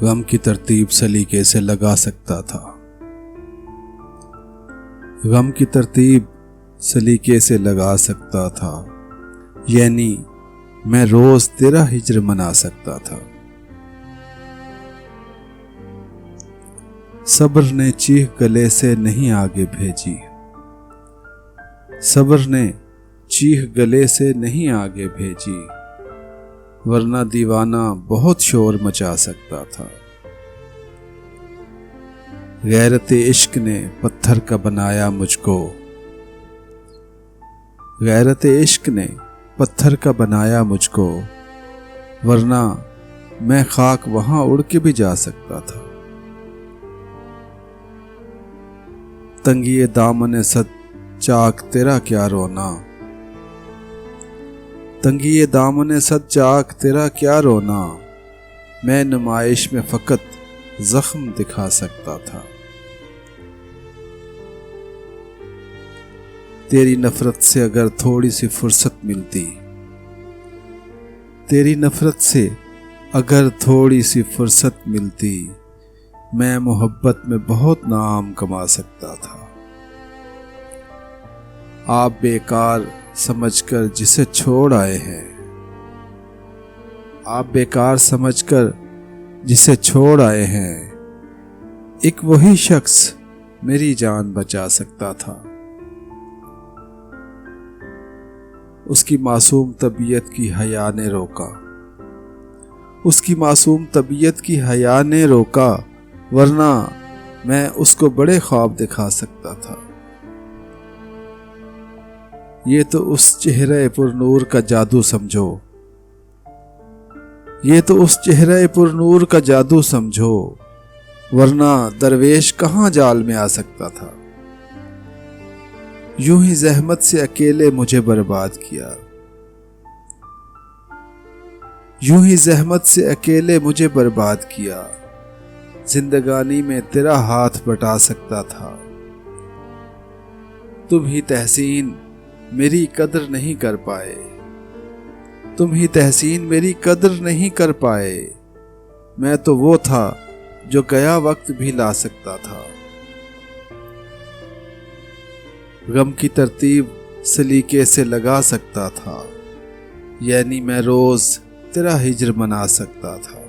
غم کی ترتیب سلیقے سے لگا سکتا تھا، غم کی ترتیب سلیقے سے لگا سکتا تھا، یعنی میں روز تیرا ہجر منا سکتا تھا۔ صبر نے چیخ گلے سے نہیں آگے بھیجی، صبر نے چیخ گلے سے نہیں آگے بھیجی، ورنہ دیوانہ بہت شور مچا سکتا تھا۔ غیرت عشق نے پتھر کا بنایا مجھ کو، غیرت عشق نے پتھر کا بنایا مجھ کو، ورنہ میں خاک وہاں اڑ کے بھی جا سکتا تھا۔ تنگی دامن صد چاک تیرا کیا رونا، تنگی دامن صد چاک تیرا کیا رونا، میں نمائش میں فقط زخم دکھا سکتا تھا۔ تیری نفرت سے اگر تھوڑی سی فرصت ملتی، تیری نفرت سے اگر تھوڑی سی فرصت ملتی، میں محبت میں بہت نام کما سکتا تھا۔ آپ بیکار سمجھ کر جسے چھوڑ آئے ہیں، آپ بیکار سمجھ کر جسے چھوڑ آئے ہیں، ایک وہی شخص میری جان بچا سکتا تھا۔ اس کی معصوم طبیعت کی حیا نے روکا، اس کی معصوم طبیعت کی حیا نے روکا، ورنہ میں اس کو بڑے خواب دکھا سکتا تھا۔ یہ تو اس چہرے پر نور کا جادو سمجھو، یہ تو اس چہرے پر نور کا جادو سمجھو، ورنہ درویش کہاں جال میں آ سکتا تھا۔ یوں ہی زحمت سے اکیلے مجھے برباد کیا، یوں ہی زحمت سے اکیلے مجھے برباد کیا، زندگانی میں تیرا ہاتھ بٹا سکتا تھا۔ تم ہی تحسین میری قدر نہیں کر پائے، تم ہی تحسین میری قدر نہیں کر پائے، میں تو وہ تھا جو گیا وقت بھی لا سکتا تھا۔ غم کی ترتیب سلیقے سے لگا سکتا تھا، یعنی میں روز تیرا ہجر منا سکتا تھا۔